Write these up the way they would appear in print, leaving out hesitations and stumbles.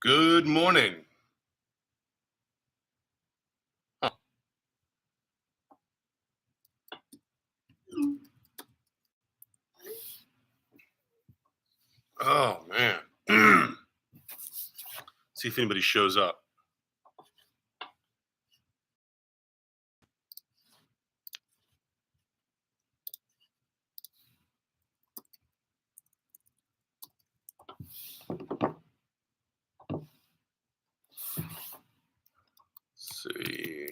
Good morning. Huh. Oh man. See if anybody shows up. Let's see.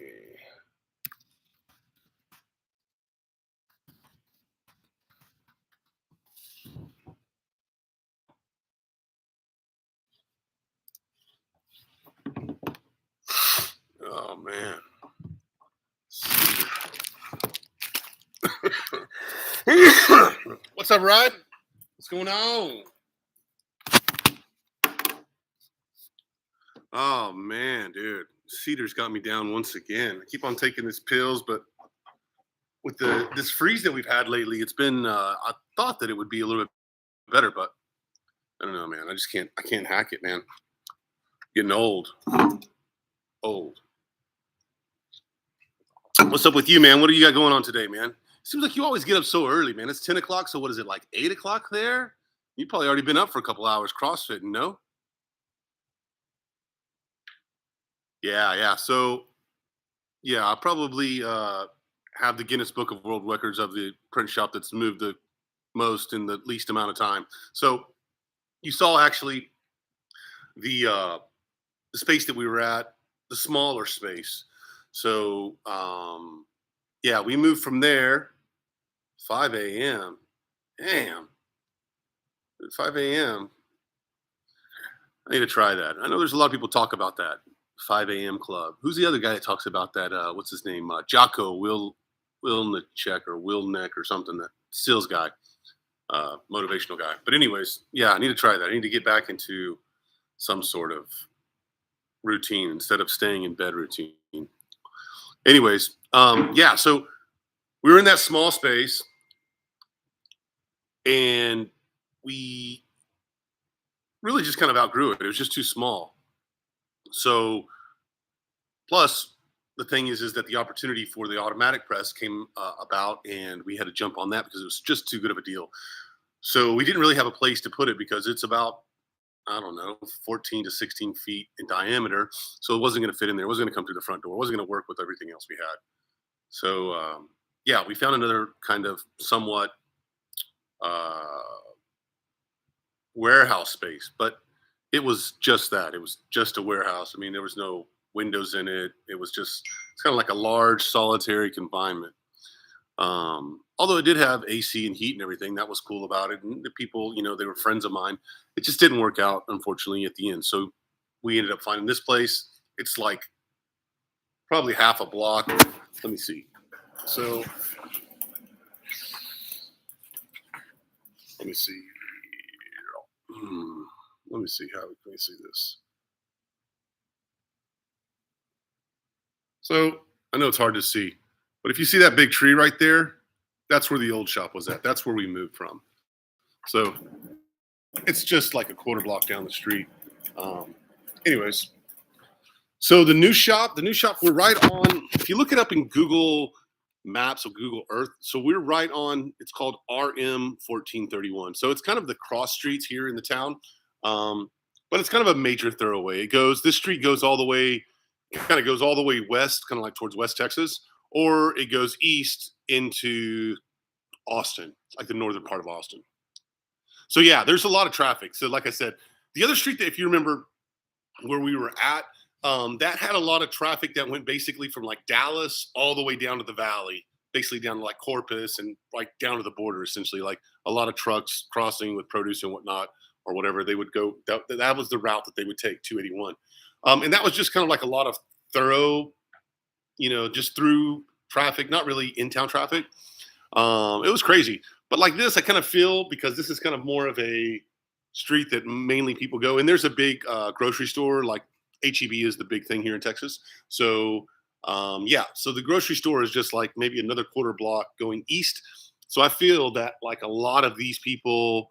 Oh man. What's up, Rod? What's going on? Oh man, dude. Cedar's got me down once again. I keep on taking these pills, but with this freeze that we've had lately, it's been I thought that it would be a little bit better, but I don't know, man. I can't hack it, man. Getting old. Old. What's up with you, man? What do you got going on today, man? Seems like you always get up so early, man. It's 10 o'clock. So what is it, like 8 o'clock there? You probably already been up for a couple hours CrossFit, no? Yeah, yeah. So yeah, I probably have the Guinness Book of World Records of the print shop that's moved the most in the least amount of time. So you saw actually the space that we were at, the smaller space. So yeah, we moved from there 5 a.m. Damn, 5 a.m. I need to try that. I know there's a lot of people talk about that 5 a.m. club. Who's the other guy that talks about that? What's his name? Jocko Wilnachek or Wilneck or something. That Stills guy, motivational guy. But anyways, yeah, I need to try that. I need to get back into some sort of routine instead of staying in bed routine. Anyways, yeah. So we were in that small space, and we really just kind of outgrew it. It was just too small. So plus, the thing is that the opportunity for the automatic press came about, and we had to jump on that because it was just too good of a deal. So we didn't really have a place to put it because it's about, I don't know, 14 to 16 feet in diameter. So it wasn't going to fit in there. It wasn't going to come through the front door. It wasn't going to work with everything else we had. So yeah, we found another kind of somewhat uh, warehouse space, but it was just that. It was just a warehouse. I mean, there was no windows in it. It was just, it's kind of like a large solitary confinement. Although it did have AC and heat and everything, that was cool about it. And the people, they were friends of mine. It just didn't work out, unfortunately, at the end. So we ended up finding this place. It's like probably half a block. Let me see. So let me see. Hmm, Let me see how can we see this. So I know it's hard to see, but if you see that big tree right there, that's where the old shop was at. That's where we moved from. So it's just like a quarter block down the street. Um, anyways, so the new shop, we're right on. If you look it up in Google Maps or Google Earth, so we're right on. It's called RM 1431. So it's kind of the cross streets here in the town, but it's kind of a major thoroughway. This street goes all the way, kind of goes all the way west, kind of like towards West Texas, or it goes east into Austin, like the northern part of Austin. So yeah, there's a lot of traffic. So like I said, the other street that if you remember where we were at, that had a lot of traffic that went basically from like Dallas all the way down to the valley, basically down to like Corpus and like down to the border, essentially. Like a lot of trucks crossing with produce and whatnot, or whatever they would go. That was the route that they would take, 281. And that was just kind of like a lot of thorough, just through traffic, not really in town traffic. It was crazy. But like this, I kind of feel because this is kind of more of a street that mainly people go. And there's a big grocery store, like HEB is the big thing here in Texas. So yeah, so the grocery store is just like maybe another quarter block going east. So I feel that like a lot of these people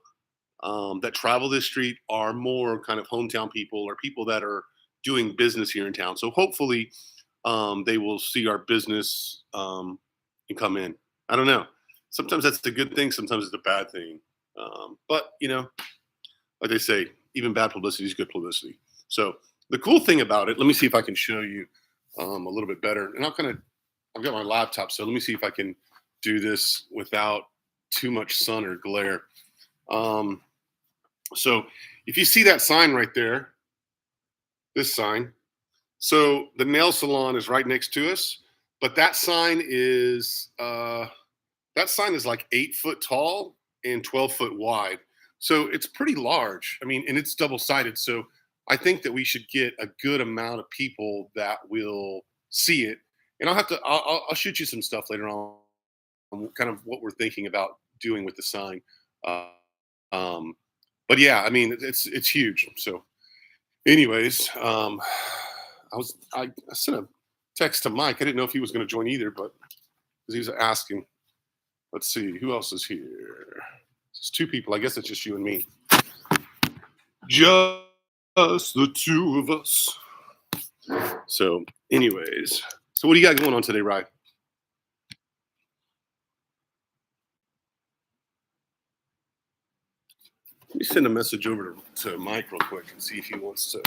that travel this street are more kind of hometown people or people that are doing business here in town. So hopefully they will see our business and come in. I don't know. Sometimes that's a good thing. Sometimes it's a bad thing. But like they say, even bad publicity is good publicity. So the cool thing about it, let me see if I can show you a little bit better. And I've got my laptop, so let me see if I can do this without too much sun or glare. So if you see that sign right there, this sign, so the nail salon is right next to us, but that sign is like 8 foot tall and 12 foot wide. So it's pretty large. I mean, and it's double sided. So I think that we should get a good amount of people that will see it. And I'll shoot you some stuff later on kind of what we're thinking about doing with the sign. Uh, um, but yeah, I mean, it's huge. So anyways, I sent a text to Mike. I didn't know if he was going to join either, but because he was asking. Let's see who else is here. It's 2 people. I guess it's just you and me. Just the 2 of us. So, anyways, so what do you got going on today, Ryan? Let me send a message over to Mike real quick and see if he wants to.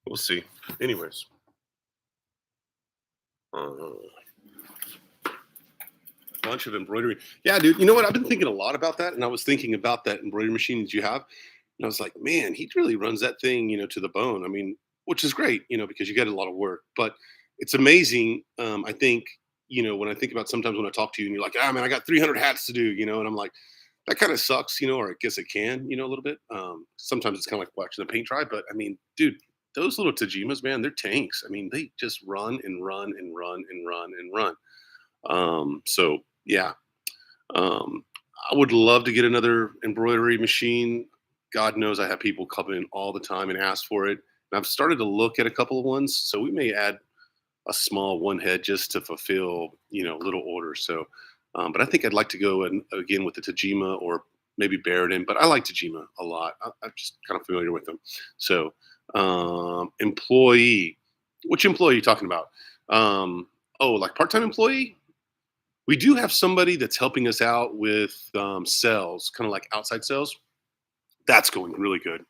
We'll see. Anyways. Bunch of embroidery. Yeah, dude. You know what? I've been thinking a lot about that, and I was thinking about that embroidery machine that you have, and I was like, man, he really runs that thing, to the bone. I mean, which is great, because you get a lot of work, but it's amazing. I think, when I think about sometimes when I talk to you, and you're like, ah, man, I got 300 hats to do, and I'm like, that kind of sucks, or I guess it can, a little bit. Sometimes it's kind of like watching the paint dry, but I mean, dude, those little Tajimas, man, they're tanks. I mean, they just run and run and run and run and run. So yeah, um, I would love to get another embroidery machine. God knows I have people come in all the time and ask for it. And I've started to look at a couple of ones, so we may add a small one head just to fulfill, little orders. So, but I think I'd like to go again with the Tajima or maybe Barrett. But I like Tajima a lot. I'm just kind of familiar with them. So, employee, which employee are you talking about? Like part-time employee? We do have somebody that's helping us out with sales, kind of like outside sales. That's going really good.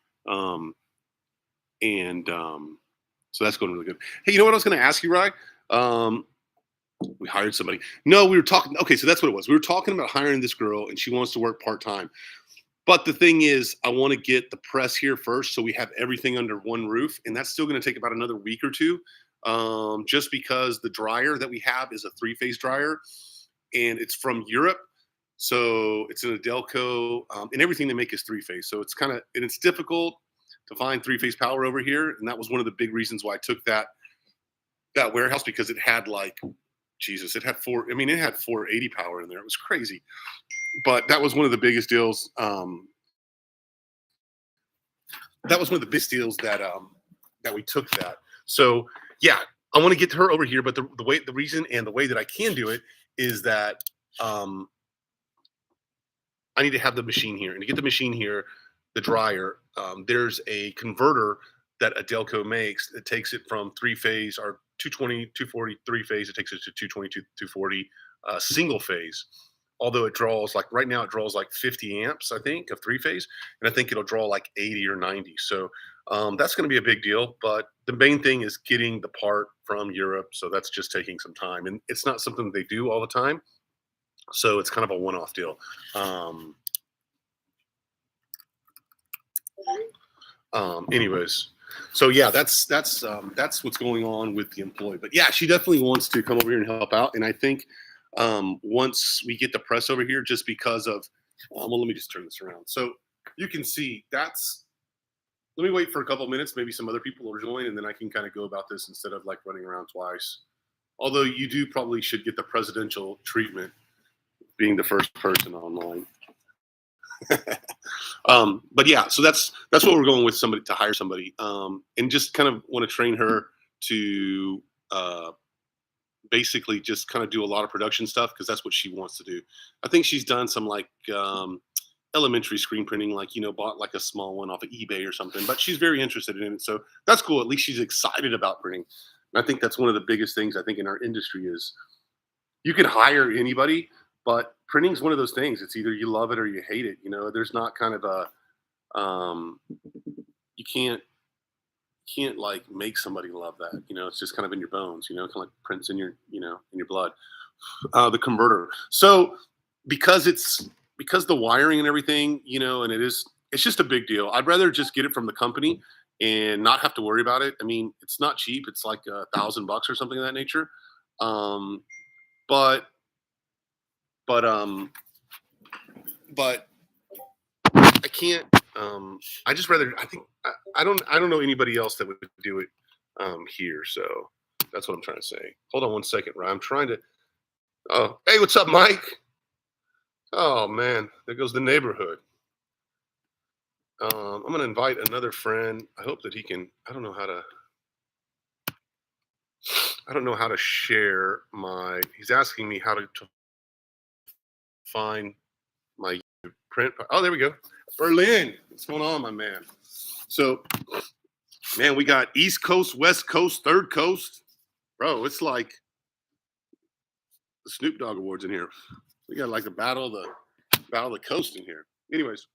And so that's going really good. Hey, you know what I was going to ask you, Rye? We hired somebody. No, we were talking. Okay, so that's what it was. We were talking about hiring this girl, and she wants to work part time. But the thing is, I want to get the press here first, so we have everything under one roof, and that's still going to take about another week or two. Just because the dryer that we have is a 3-phase dryer, and it's from Europe. So it's an Adelco, and everything they make is 3-phase. So it's and it's difficult to find 3-phase power over here. And that was one of the big reasons why I took that warehouse, because it had it had it had 480 power in there. It was crazy. But that was one of the biggest deals. That was one of the biggest deals that we took that. So yeah, I want to get her over here. But the reason and the way that I can do it is that I need to have the machine here. And to get the machine here, the dryer, there's a converter that Adelco makes that takes it from 3-phase or 220, 240, 3-phase. It takes it to 220, 240 single phase. Although it draws right now, it draws 50 amps, I think, of 3-phase. And I think it'll draw 80 or 90. So that's going to be a big deal. But the main thing is getting the part from Europe. So that's just taking some time. And it's not something that they do all the time. So it's kind of a one-off deal. Anyways, so yeah, that's what's going on with the employee. But yeah, she definitely wants to come over here and help out. And I think once we get the press over here, just because of Well, let me just turn this around. So you can see that's, let me wait for a couple minutes. Maybe some other people will join and then I can kind of go about this instead of like running around twice. Although you do probably should get the presidential treatment being the first person online. But yeah, so that's what we're going with, somebody to hire somebody, and just kind of want to train her to basically just kind of do a lot of production stuff because that's what she wants to do. I think she's done some like elementary screen printing, like bought like a small one off of eBay or something. But she's very interested in it, so that's cool. At least she's excited about printing. And I think that's one of the biggest things I think in our industry is you can hire anybody, but printing is one of those things. It's either you love it or you hate it. There's not kind of a you can't like make somebody love that. It's just kind of in your bones. Kind of like prints in your in your blood. The converter. So because the wiring and everything, and it's just a big deal. I'd rather just get it from the company and not have to worry about it. I mean, it's not cheap. It's like $1,000 or something of that nature. Um, but but but I can't. I just rather. I think I don't know anybody else that would do it here. So that's what I'm trying to say. Hold on one second, Ryan. I'm trying to. Oh, hey, what's up, Mike? Oh man, there goes the neighborhood. I'm gonna invite another friend. I hope that he can. I don't know how to share my. He's asking me how to find my print. Oh, there we go. Berlin. What's going on, my man? So, man, we got East Coast, West Coast, Third Coast. Bro, it's like the Snoop Dogg Awards in here. We got like the battle of the coast in here. Anyways.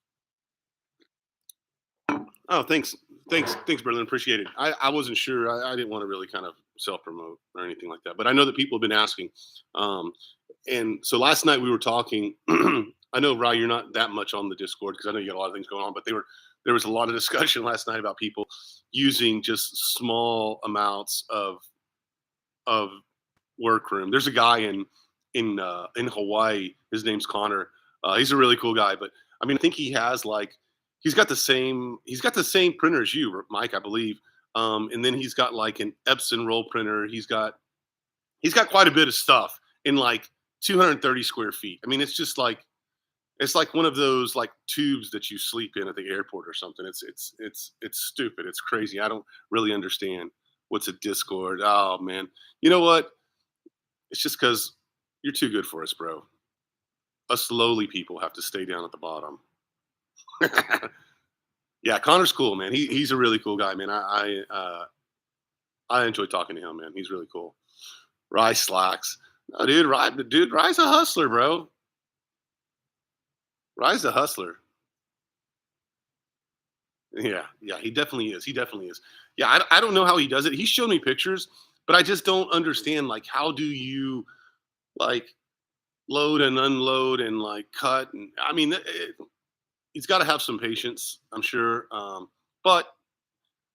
Oh, thanks, Berlin. Appreciate it. I wasn't sure. I didn't want to really kind of self promote or anything like that, but I know that people have been asking. And so last night we were talking. I know, Rye, you're not that much on the Discord because I know you got a lot of things going on, but there was a lot of discussion last night about people using just small amounts of workroom. There's a guy in Hawaii. His name's Connor. He's a really cool guy, but I mean, I think he has like. He's got the same printer as you, Mike, I believe. And then he's got like an Epson roll printer. He's got quite a bit of stuff in like 230 square feet. I mean, it's just like one of those like tubes that you sleep in at the airport or something. It's stupid. It's crazy. I don't really understand what's a Discord. Oh man, you know what? It's just because you're too good for us, bro. Us lowly people have to stay down at the bottom. Yeah, Connor's cool, man. He's a really cool guy, man. I enjoy talking to him, man. He's really cool. Rye slacks. No, Rye's a hustler, bro. Rye's a hustler. Yeah, he definitely is. Yeah, I don't know how he does it. He showed me pictures, but I just don't understand, like, how do you, like, load and unload and, like, cut? And I mean, he's got to have some patience, I'm sure. But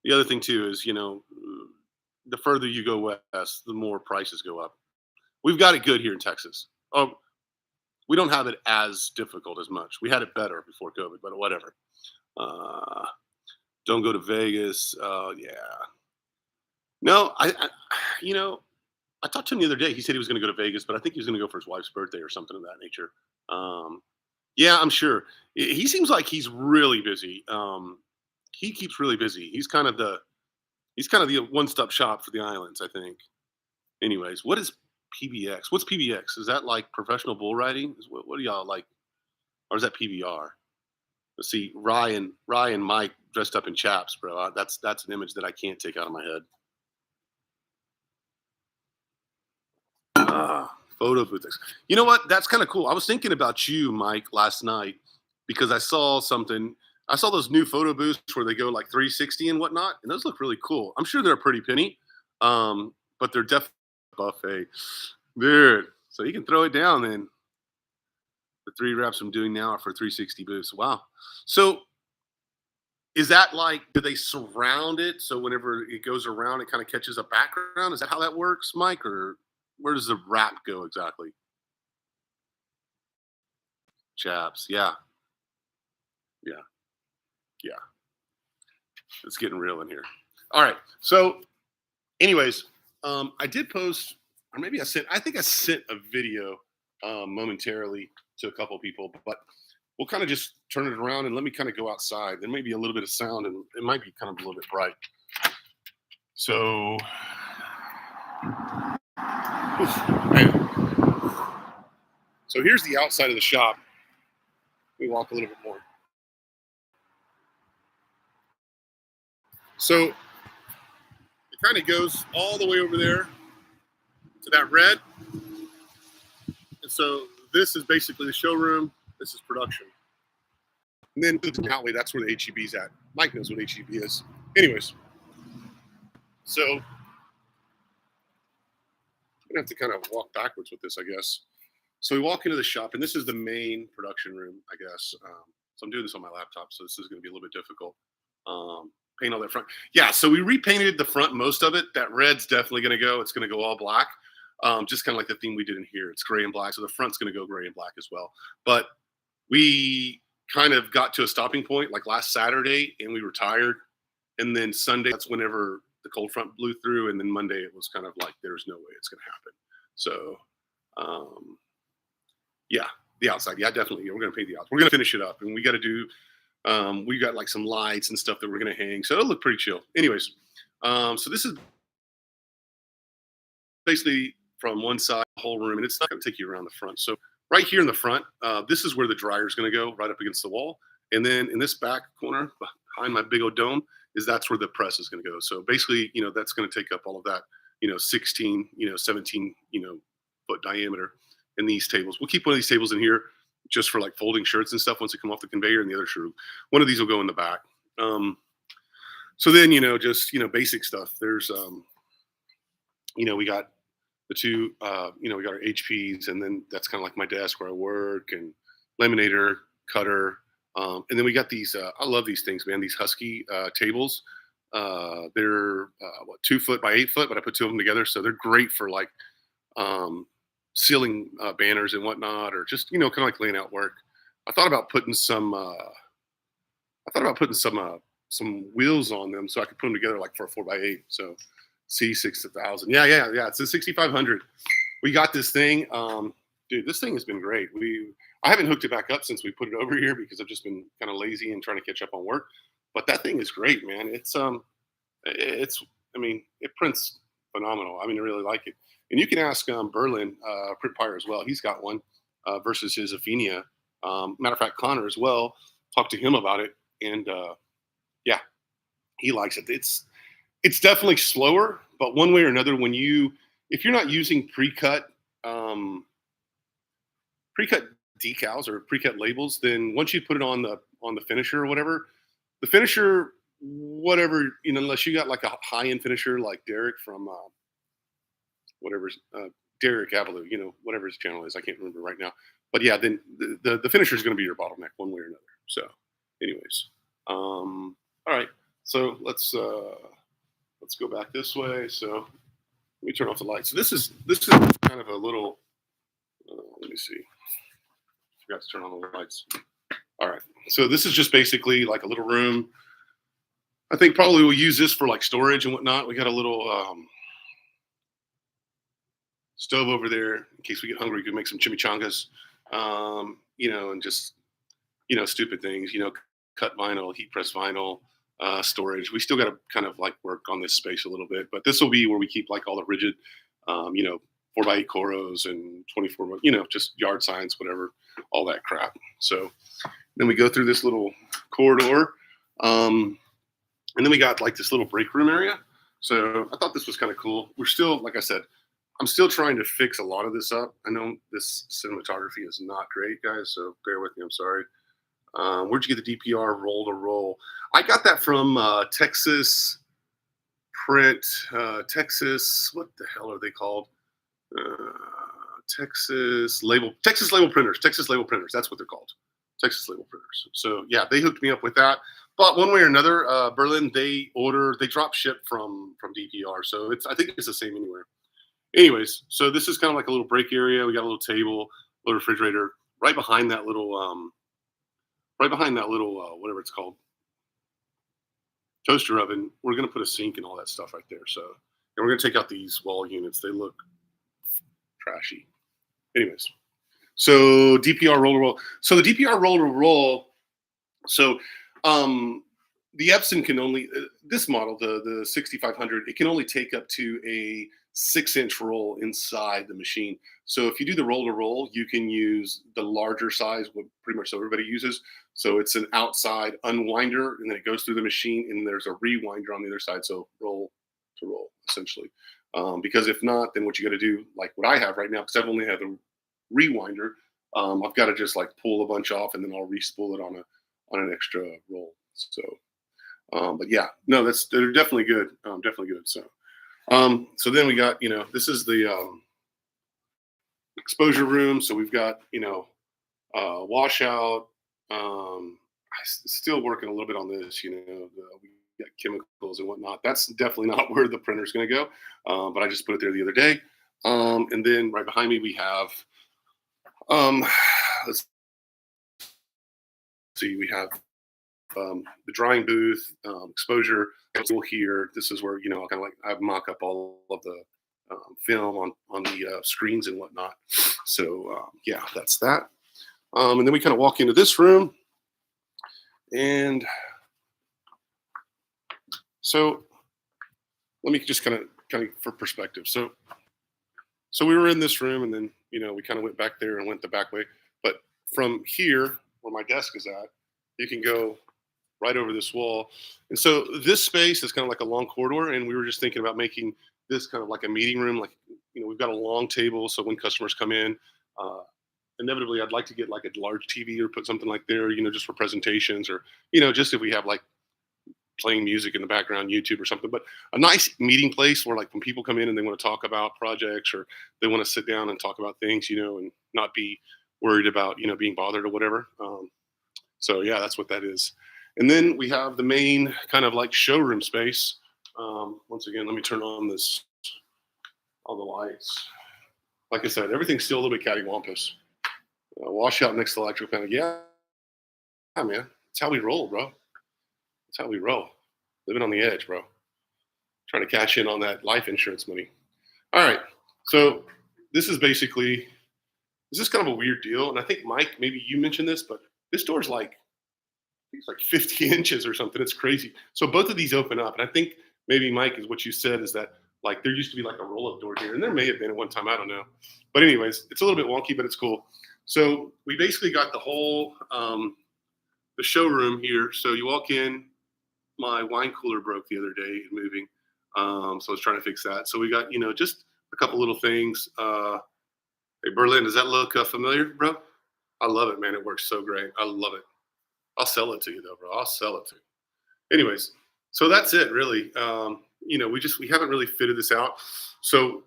the other thing too is, the further you go west, the more prices go up. We've got it good here in Texas. Oh, we don't have it as difficult as much. We had it better before COVID, but whatever. Don't go to Vegas. Yeah. No, I talked to him the other day. He said he was going to go to Vegas, but I think he was going to go for his wife's birthday or something of that nature. Yeah, I'm sure. He seems like he's really busy. He keeps really busy. He's kind of the one-stop shop for the islands, I think. Anyways, what is PBX? What's PBX? Is that like professional bull riding? What do y'all like? Or is that PBR? Let's see, Ryan Mike dressed up in chaps, bro. That's an image that I can't take out of my head. Photo booth. You know what? That's kind of cool. I was thinking about you, Mike, last night because I saw something. I saw those new photo booths where they go like 360 and whatnot, and those look really cool. I'm sure they're a pretty penny, but they're definitely buffet, dude. So you can throw it down then. The 3 wraps I'm doing now are for 360 booths. Wow. So is that like, do they surround it so whenever it goes around, it kind of catches a background? Is that how that works, Mike, or where does the wrap go exactly? chaps. Yeah, yeah, yeah. It's getting real in here. All right. So, anyways, I did post, or maybe I think I sent a video momentarily to a couple people, but we'll kind of just turn it around and let me kind of go outside. There may be a little bit of sound and it might be kind of a little bit bright. So, so here's the outside of the shop. Let me walk a little bit more. So it kind of goes all the way over there to that red. And so this is basically the showroom. This is production. And then the outlet, that's where the HEB's at. Mike knows what HEB is. Anyways, so I'm gonna have to kind of walk backwards with this, I guess. So we walk into the shop, and this is the main production room, I guess. So I'm doing this on my laptop, so this is going to be a little bit difficult. Paint all that front. Yeah, so we repainted the front, most of it. That red's definitely going to go. It's going to go all black, just kind of like the theme we did in here. It's gray and black, so the front's going to go gray and black as well. But we kind of got to a stopping point like last Saturday, and we were tired. And then Sunday, that's whenever the cold front blew through, and then Monday it was kind of like there's no way it's going to happen. So, yeah, the outside. Yeah, definitely. We're going to paint the outside. We're going to finish it up, and we got to do. We got like some lights and stuff that we're going to hang, so it'll look pretty chill. Anyways, so this is basically from one side, the whole room, and it's not going to take you around the front. So right here in the front, this is where the dryer is going to go, right up against the wall, and then in this back corner behind my big old dome that's where the press is going to go. So basically, that's going to take up all of that, 16, 17, foot diameter. In these tables, we'll keep one of these tables in here just for like folding shirts and stuff once they come off the conveyor, and the other shirt, one of these will go in the back. So then, just basic stuff. There's we got the two we got our HPs, and then that's kind of like my desk where I work, and laminator, cutter, and then we got these I love these things, man, these Husky tables. They're 2 foot by 8 foot, but I put two of them together, so they're great for like ceiling banners and whatnot, or just kind of like laying out work. I thought about putting some some wheels on them so I could put them together like for a 4x8. So C6000. Yeah. It's a 6500. We got this thing. Dude, this thing has been great. I haven't hooked it back up since we put it over here because I've just been kind of lazy and trying to catch up on work. But that thing is great, man. It prints phenomenal. I really like it. And you can ask Berlin Print Pyre as well. He's got one versus his Afinia. Matter of fact, Connor as well. Talked to him about it, and yeah, he likes it. It's definitely slower, but one way or another, if you're not using pre-cut decals or pre-cut labels, then once you put it on the finisher or whatever, the finisher, whatever, unless you got like a high-end finisher like Derek from Derek Avalou, whatever his channel is, I can't remember right now. But yeah, then the finisher is going to be your bottleneck one way or another. So, anyways, all right. So let's go back this way. So let me turn off the lights. So this is kind of a little. Let me see. Forgot to turn on the lights. All right. So this is just basically like a little room. I think probably we'll use this for like storage and whatnot. We got a little stove over there in case we get hungry. We can make some chimichangas, and just, stupid things, cut vinyl, heat press vinyl, storage. We still got to kind of like work on this space a little bit, but this will be where we keep like all the rigid, 4x8 Coros and 24, just yard signs, whatever, all that crap. So then we go through this little corridor, and then we got like this little break room area. So I thought this was kind of cool. We're still, like I said, I'm still trying to fix a lot of this up. I know this cinematography is not great, guys, so bear with me. I'm sorry. Where'd you get the DPR roll to roll? I got that from Texas Print. Texas, what the hell are they called? Texas Label Printers. Texas Label Printers. That's what they're called. Texas Label Printers. So yeah, they hooked me up with that. But one way or another, Berlin, they drop ship from DPR. So I think it's the same anywhere. Anyways, so this is kind of like a little break area. We got a little table, little refrigerator. right behind that little whatever it's called, toaster oven, we're going to put a sink and all that stuff right there. So, and we're going to take out these wall units. They look trashy. Anyways, so DPR roller roll. So the DPR roller roll. So the Epson can only this model, the 6500, it can only take up to a 6-inch roll inside the machine. So if you do the roll to roll, you can use the larger size, what pretty much everybody uses. So it's an outside unwinder, and then it goes through the machine, and there's a rewinder on the other side. So roll to roll, essentially. Because if not, then what you got to do, like what I have right now, because I've only had a rewinder, I've got to just like pull a bunch off, and then I'll re-spool it on an extra roll. So, but yeah, no, they're definitely good, definitely good. So then we got, this is the exposure room. So we've got, washout. Still working a little bit on this, we got chemicals and whatnot. That's definitely not where the printer's going to go. But I just put it there the other day. And then right behind me, we have, let's see, we have the drying booth, exposure tool here. This is where, kind of like I mock up all of the film on the screens and whatnot. So yeah, that's that. And then we kind of walk into this room. And so let me just kind of for perspective. So we were in this room, and then, we kind of went back there and went the back way. But from here, where my desk is at, you can go right over this wall. And so this space is kind of like a long corridor, and we were just thinking about making this kind of like a meeting room. Like, we've got a long table, so when customers come in, inevitably I'd like to get like a large TV or put something like there, just for presentations, or, just if we have like playing music in the background, YouTube or something. But a nice meeting place where, like, when people come in and they want to talk about projects, or they want to sit down and talk about things, and not be worried about, being bothered or whatever. So yeah, that's what that is. And then we have the main kind of like showroom space. Once again, let me turn on all the lights. Like I said, everything's still a little bit cattywampus. Washout next to the electrical panel. Yeah, man, that's how we roll, bro. That's how we roll. Living on the edge, bro. Trying to cash in on that life insurance money. All right, so this is kind of a weird deal, and I think, Mike, maybe you mentioned this, but this door's like, it's like 50 inches or something. It's crazy. So both of these open up, and I think maybe, Mike, is what you said, is that like there used to be like a roll-up door here, and there may have been at one time, I don't know. But anyways, it's a little bit wonky, but it's cool. So we basically got the whole the showroom here. So you walk in. My wine cooler broke the other day moving, so I was trying to fix that. So we got, just a couple little things. Hey, Berlin, does that look familiar, bro? I love it, man. It works so great. I love it. I'll sell it to you, though, bro. I'll sell it to you. Anyways, so that's it, really. We haven't really fitted this out. So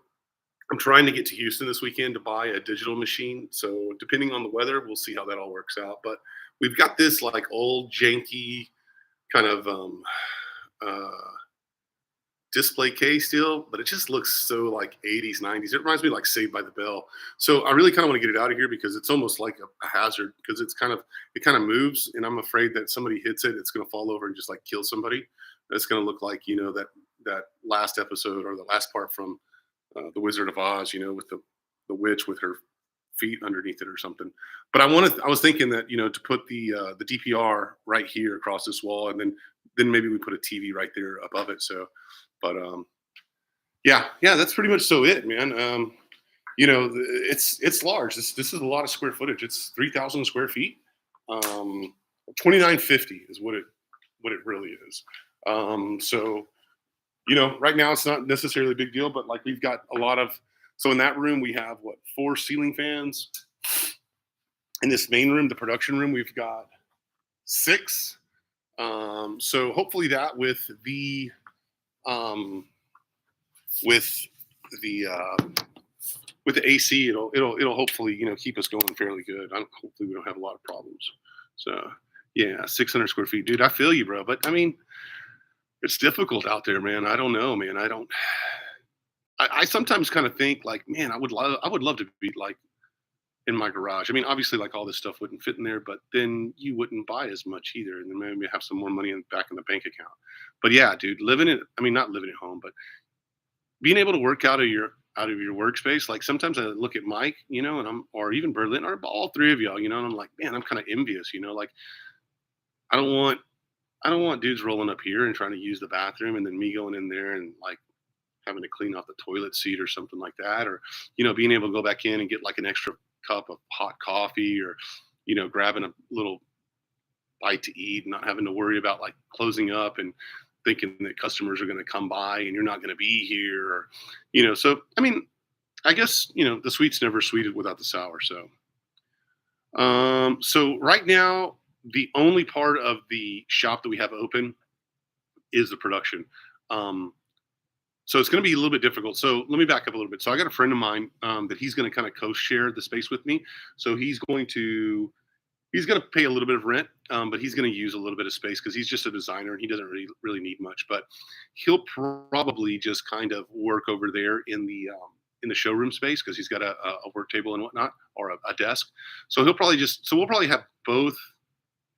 I'm trying to get to Houston this weekend to buy a digital machine. So depending on the weather, we'll see how that all works out. But we've got this like old janky kind of display case still, but it just looks so like 80s, 90s. It reminds me like Saved by the Bell. So I really kind of want to get it out of here, because it's almost like a hazard, because it kind of moves, and I'm afraid that somebody hits it, it's going to fall over and just like kill somebody. It's going to look like, that last episode, or the last part from The Wizard of Oz, with the witch with her feet underneath it or something. But I was thinking that, to put the DPR right here across this wall, and then maybe we put a TV right there above it. So, but yeah, that's pretty much so it, man. It's large. This is a lot of square footage. It's 3,000 square feet. 2,950 is what it really is. So, right now it's not necessarily a big deal, but like we've got a lot of. So in that room, we have 4 ceiling fans. In this main room, the production room, we've got 6. So hopefully that with the AC, it'll hopefully keep us going fairly good. Hopefully we don't have a lot of problems. So yeah, 600 square feet, dude. I feel you, bro. But I mean, it's difficult out there, man. I don't know, man. I sometimes kind of think like, man, I would love to be like in my garage. I mean, obviously, like all this stuff wouldn't fit in there, but then you wouldn't buy as much either, and then maybe have some more money back in the bank account. But yeah, dude, living it. I mean, not living at home, but being able to work out of your workspace. Like sometimes I look at Mike, and or even Berlin, or all three of y'all, and I'm like, man, I'm kind of envious, like I don't want I don't want dudes rolling up here and trying to use the bathroom and then me going in there and like having to clean off the toilet seat or something like that, or being able to go back in and get like an extra cup of hot coffee, or grabbing a little bite to eat, and not having to worry about like closing up and thinking that customers are going to come by and you're not going to be here, or so I mean, I guess the sweet's never sweeted without the sour. So right now the only part of the shop that we have open is the production. um so it's going to be a little bit difficult. So let me back up a little bit. So I got a friend of mine, that he's going to kind of co-share the space with me. So he's going to pay a little bit of rent, but he's going to use a little bit of space because he's just a designer and he doesn't really need much. But he'll probably just kind of work over there in the showroom space because he's got a work table and whatnot, or a desk. So we'll probably have both.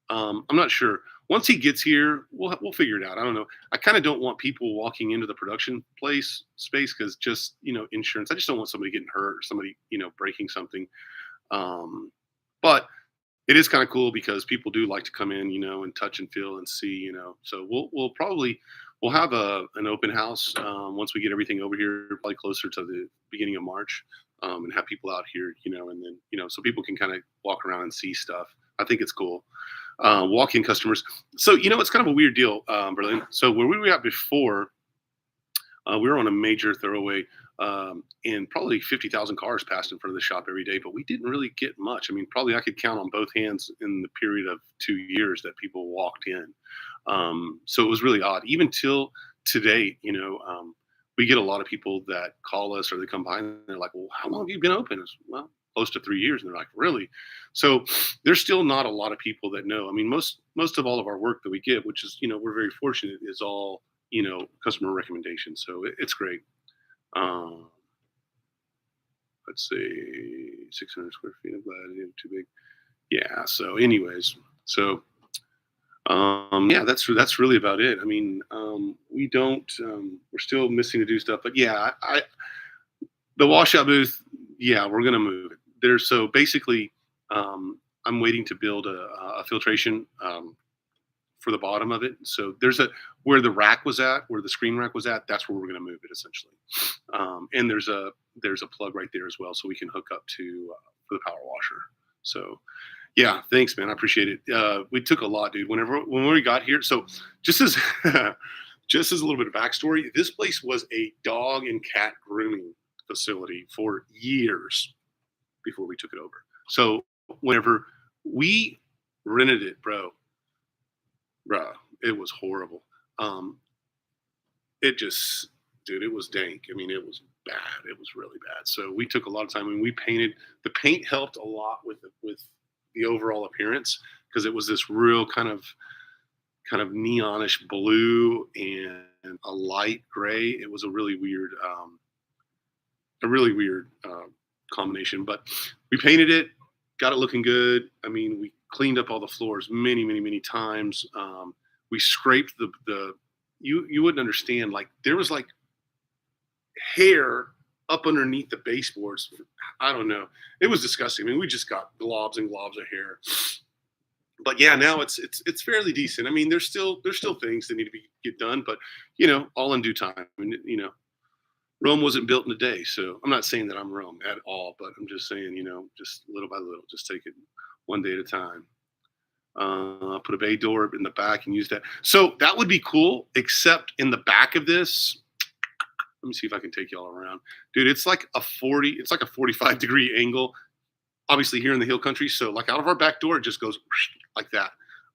I'm not sure. Once he gets here, we'll figure it out. I don't know. I kind of don't want people walking into the production place space because just insurance. I just don't want somebody getting hurt or somebody breaking something. But it is kind of cool because people do like to come in, and touch and feel and see, So we'll have an open house, once we get everything over here, probably closer to the beginning of March, and have people out here, and then so people can kind of walk around and see stuff. I think it's cool. Walk-in customers. So it's kind of a weird deal, Berlin. So where we were at before, we were on a major thoroughway, and probably 50,000 cars passed in front of the shop every day, but we didn't really get much. I mean, probably I could count on both hands in the period of 2 years that people walked in. So it was really odd. Even till today, we get a lot of people that call us or they come by and they're like, well, how long have you been open? It's, well, close to 3 years. And they're like, really? So there's still not a lot of people that know. I mean, most of all of our work that we get, which is, we're very fortunate, is all, customer recommendations. So it's great. Um, let's see, 600 square feet. I'm glad I didn't too big. Yeah. So, anyways, so yeah, that's really about it. I mean, we don't. We're still missing to do stuff, but yeah, the washout booth. Yeah, we're gonna move it there. So basically, I'm waiting to build a filtration. For the bottom of it. So there's where the rack was at, where the screen rack was at. That's where we're going to move it essentially. And there's a plug right there as well, so we can hook up to for the power washer. So yeah, thanks, man. I appreciate it. We took a lot, dude. When we got here, so just as just as a little bit of backstory, this place was a dog and cat grooming facility for years before we took it over. So whenever we rented it, bro, it was horrible. Um, it just, dude, it was dank. I mean, it was bad. It was really bad. So we took a lot of time and we painted. The paint helped a lot with the overall appearance because it was this real kind of neonish blue and a light gray. It was a really weird combination. But we painted it, got it looking good. I mean, we cleaned up all the floors many, many, many times. We scraped the you wouldn't understand. Like there was like hair up underneath the baseboards. I don't know. It was disgusting. I mean, we just got globs and globs of hair. But yeah, now it's fairly decent. I mean, there's still things that need to get done, but all in due time. I mean, Rome wasn't built in a day, so I'm not saying that I'm Rome at all, but I'm just saying, just little by little, just take it one day at a time. Put a bay door in the back and use that. So that would be cool, except in the back of this. Let me see if I can take y'all around, dude. It's like a 45-degree angle. Obviously, here in the hill country, so like out of our back door, it just goes like that.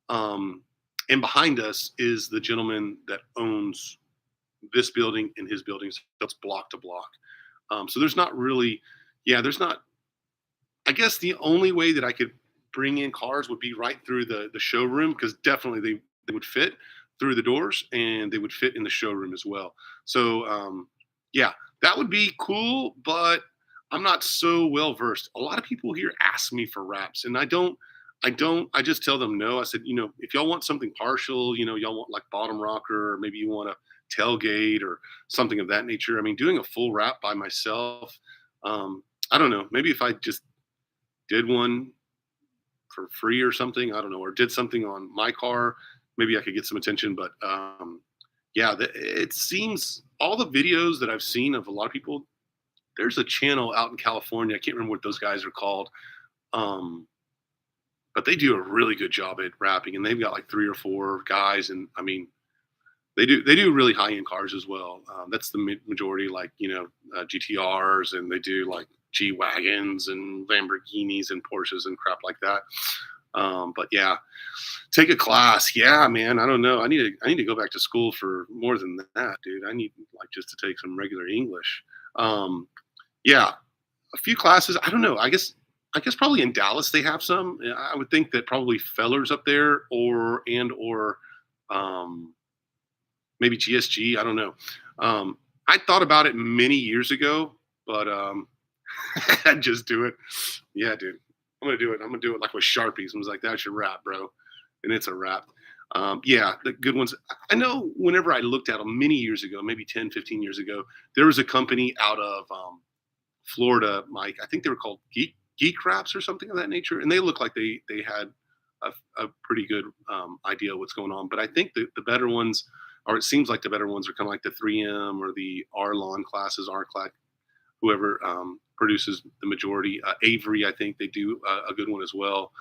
And behind us is the gentleman that owns this building and his buildings. That's block to block. So there's not really, there's not. I guess the only way that I could bring in cars would be right through the showroom, because definitely they would fit through the doors and they would fit in the showroom as well. So yeah, that would be cool, but I'm not so well versed. A lot of people here ask me for wraps, and I just tell them no. I said, if y'all want something partial, y'all want like bottom rocker, or maybe you want a tailgate or something of that nature. I mean, doing a full wrap by myself, I don't know. Maybe if I just did one for free or something, I don't know, or did something on my car, maybe I could get some attention. But yeah, it seems all the videos that I've seen of a lot of people, there's a channel out in California. I can't remember what those guys are called. Um, but they do a really good job at rapping, and they've got like three or four guys. And I mean, they do really high end cars as well. That's the majority, like GTRs, and they do like G wagons and Lamborghinis and Porsches and crap like that. But yeah, take a class. Yeah, man. I don't know. I need to go back to school for more than that, dude. I need like just to take some regular English. Um, yeah, a few classes. I don't know. I guess probably in Dallas they have some. Yeah, I would think that probably Fellers up there or um, maybe GSG. I don't know. I thought about it many years ago, but I'd just do it. Yeah, dude. I'm gonna do it. I'm gonna do it like with Sharpies. I was like, that's your wrap, bro, and it's a wrap. Yeah, the good ones. I know whenever I looked at them many years ago, maybe 10, 15 years ago, there was a company out of Florida, Mike. I think they were called Geek Wraps or something of that nature, and they looked like they had a pretty good idea of what's going on. But I think the better ones, or it seems like the better ones, are kind of like the 3M or the Arlon classes, RClass, whoever produces the majority. Avery, I think they do a good one as well.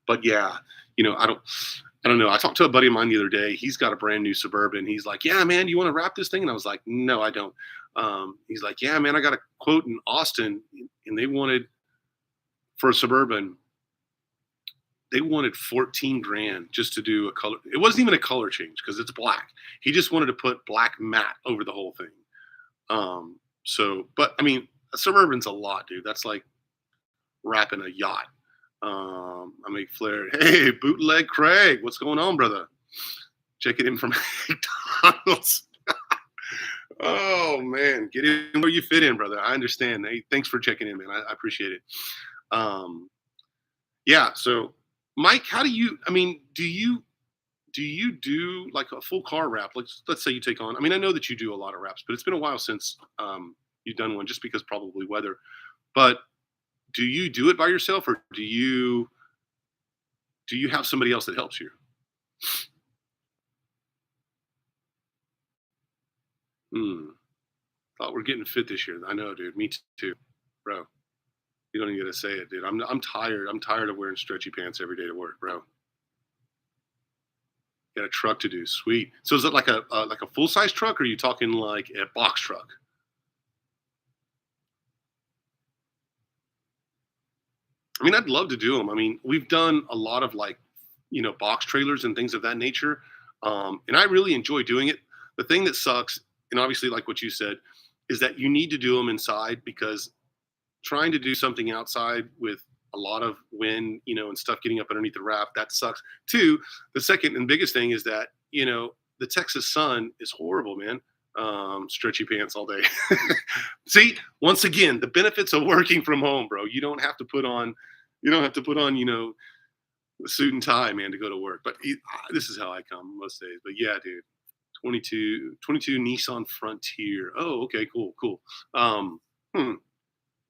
But yeah, I don't know. I talked to a buddy of mine the other day. He's got a brand new Suburban. He's like, "Yeah, man, you want to wrap this thing?" And I was like, "No, I don't." He's like, "Yeah, man, I got a quote in Austin, and they wanted for a Suburban, they wanted 14 grand just to do a color. It wasn't even a color change because it's black. He just wanted to put black matte over the whole thing. But I mean, a Suburban's a lot, dude. That's like wrapping a yacht. I make flair. Hey, bootleg Craig, what's going on, brother? Checking in from McDonald's. Oh man, get in where you fit in, brother. I understand. Hey, thanks for checking in, man. I appreciate it. Um, yeah. So, Mike, how do you? I mean, do you do like a full car wrap? Let's say you take on. I mean, I know that you do a lot of wraps, but it's been a while since you've done one, just because probably weather. But do you do it by yourself, or do you have somebody else that helps you? Hmm. Thought we're getting fit this year. I know, dude. Me too, bro. You don't even get to say it, dude. I'm tired. I'm tired of wearing stretchy pants every day to work, bro. Got a truck to do. Sweet. So is it like a full size truck, or are you talking like a box truck? I mean, I'd love to do them. I mean, we've done a lot of like, box trailers and things of that nature, and I really enjoy doing it. The thing that sucks, and obviously, like what you said, is that you need to do them inside, because trying to do something outside with a lot of wind, and stuff getting up underneath the wrap, that sucks. Two, the second and biggest thing is that, the Texas sun is horrible, man. Stretchy pants all day. See, once again, the benefits of working from home, bro. You don't have to put on, a suit and tie, man, to go to work. But this is how I come most days. But yeah, dude, 22 Nissan Frontier. Oh, okay, cool, cool. Hmm.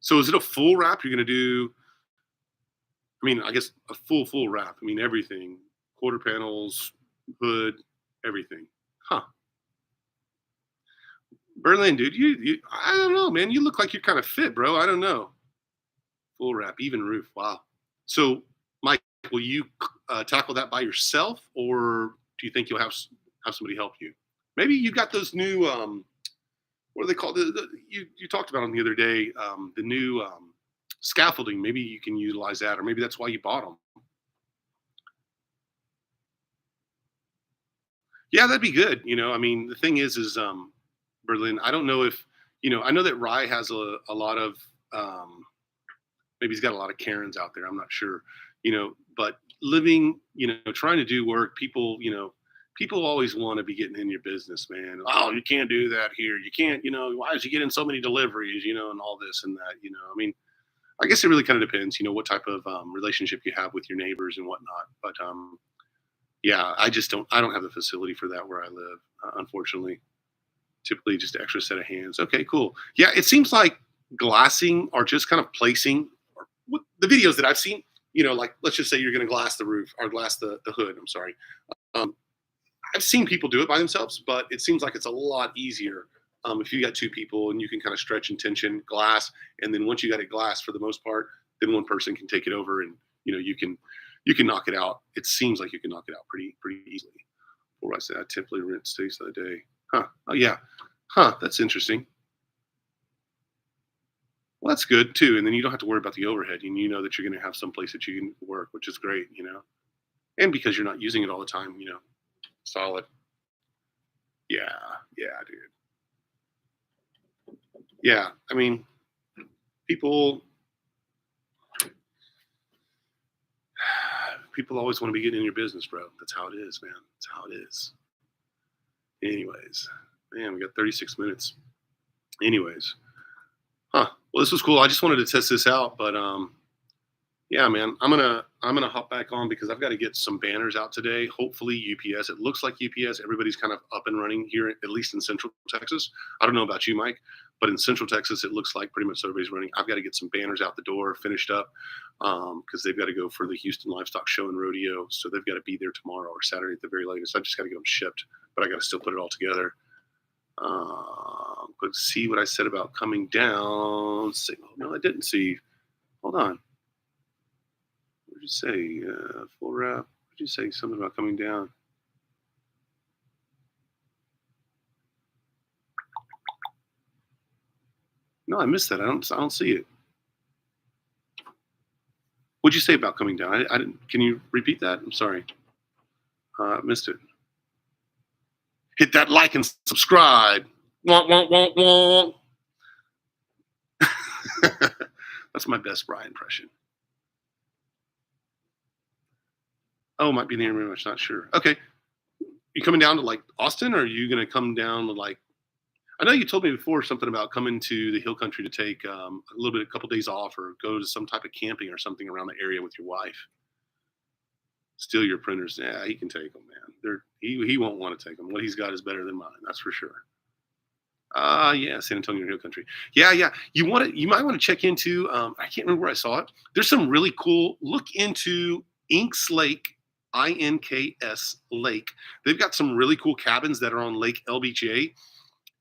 So is it a full wrap you're gonna do? I mean, I guess a full wrap. I mean, everything, quarter panels, hood, everything. Huh. Berlin, dude, I don't know, man. You look like you're kind of fit, bro. I don't know. Full wrap, even roof. Wow. So, Mike, will you tackle that by yourself, or do you think you'll have somebody help you? Maybe you got those new what are they called? You talked about them the other day. The new scaffolding. Maybe you can utilize that, or maybe that's why you bought them. Yeah, that'd be good. I mean, the thing is Berlin. I don't know if I know that Rye has a lot of maybe he's got a lot of Karens out there. I'm not sure, but living, trying to do work, people always want to be getting in your business, man. Oh, you can't do that here. You can't, why is you getting so many deliveries, and all this and that, I mean, I guess it really kind of depends, what type of relationship you have with your neighbors and whatnot. But yeah, I don't have the facility for that where I live, unfortunately. Typically just an extra set of hands. Okay, cool. Yeah, it seems like glassing or just kind of placing, or the videos that I've seen, like let's just say you're going to glass the roof or glass the hood. I'm sorry. Um, I've seen people do it by themselves, but it seems like it's a lot easier if you got two people and you can kind of stretch and tension glass, and then once you got it glass for the most part, then one person can take it over, and you can knock it out. It seems like you can knock it out pretty easily. Or I say I typically rent stays of the day. Huh? Oh yeah. Huh? That's interesting. Well, that's good too, and then you don't have to worry about the overhead, and you know that you're going to have some place that you can work, which is great. And because you're not using it all the time, solid. Yeah, yeah, dude. Yeah, I mean, people people always want to be getting in your business, bro. That's how it is, man. That's how it is. Anyways, man, we got 36 minutes. Anyways, huh? Well, this was cool. I just wanted to test this out, but yeah, man, I'm gonna hop back on because I've got to get some banners out today. Hopefully UPS. It looks like UPS. Everybody's kind of up and running here, at least in Central Texas. I don't know about you, Mike, but in Central Texas, it looks like pretty much everybody's running. I've got to get some banners out the door, finished up, because they've got to go for the Houston Livestock Show and Rodeo. So they've got to be there tomorrow or Saturday at the very latest. I just got to get them shipped, but I got to still put it all together. Let's see what I said about coming down. No, I didn't see. Hold on. What did you say? Full wrap. What did you say? Something about coming down. No, I missed that. I don't see it. What'd you say about coming down? I didn't. Can you repeat that? I'm sorry. I missed it. Hit that like and subscribe. Wonk, wonk, wonk, wonk. That's my best Brian impression. Oh, might be near me. I'm not sure. Okay. You coming down to like Austin, or are you going to come down to like, I know you told me before something about coming to the hill country to take a couple days off or go to some type of camping or something around the area with your wife. Steal your printers. Yeah, he can take them, man. He won't want to take them. What he's got is better than mine. That's for sure. Yeah, San Antonio Hill Country. Yeah, yeah. You might want to check into. I can't remember where I saw it. There's some really cool. Look into Inks Lake, INKS Lake. They've got some really cool cabins that are on Lake LBJ,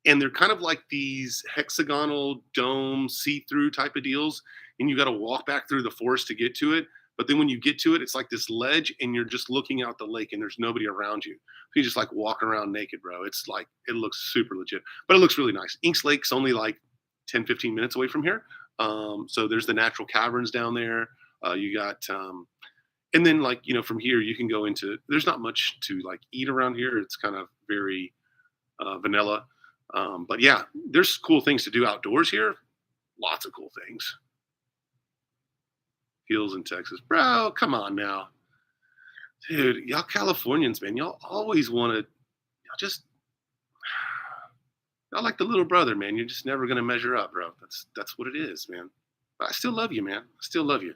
and they're kind of like these hexagonal dome see-through type of deals. And you got to walk back through the forest to get to it. But then when you get to it, it's like this ledge, and you're just looking out the lake, and there's nobody around you. So you just like walk around naked, bro. It's like, it looks super legit, but it looks really nice. Inks Lake's only like 10, 15 minutes away from here. So there's the natural caverns down there. You got, and then like, from here you can go into, there's not much to like eat around here. It's kind of very vanilla. But yeah, there's cool things to do outdoors here. Lots of cool things. Hills in Texas, bro. Come on now, dude. Y'all Californians, man. Y'all always want to. Y'all like the little brother, man. You're just never gonna measure up, bro. That's what it is, man. But I still love you, man. I still love you.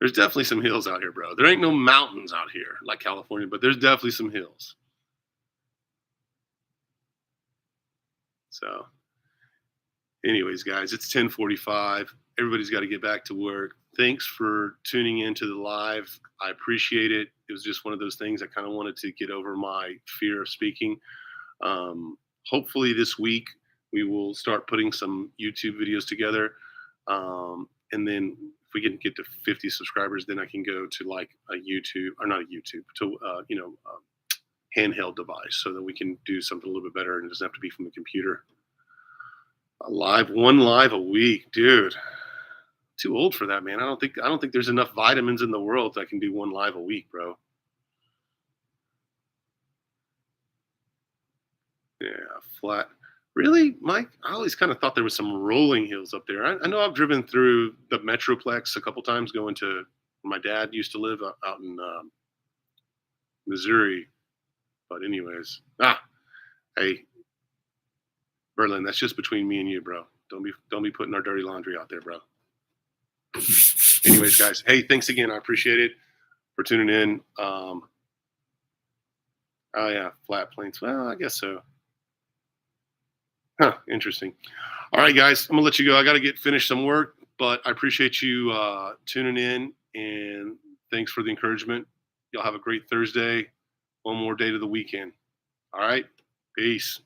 There's definitely some hills out here, bro. There ain't no mountains out here like California, but there's definitely some hills. So. Anyways, guys, it's 10:45. Everybody's got to get back to work. Thanks for tuning into the live. I appreciate it. It was just one of those things. I kind of wanted to get over my fear of speaking. Hopefully this week we will start putting some YouTube videos together. And then if we can get to 50 subscribers, then I can go to like a YouTube, or not a YouTube, to, handheld device so that we can do something a little bit better and it doesn't have to be from the computer. One live a week, dude. Too old for that, man. I don't think there's enough vitamins in the world that I can do one live a week, bro. Yeah, flat. Really, Mike? I always kind of thought there was some rolling hills up there. I know I've driven through the Metroplex a couple times going to where my dad used to live out in Missouri. But anyways, hey, Berlin, that's just between me and you, bro. Don't be putting our dirty laundry out there, bro. Anyways, guys, hey, thanks again. I appreciate it for tuning in. Oh yeah, flat planes. Well, I guess so. Huh, interesting. All right, guys, I'm gonna let you go. I got to get finished some work, but I appreciate you tuning in, and thanks for the encouragement. Y'all have a great Thursday. One more day to the weekend. All right, peace.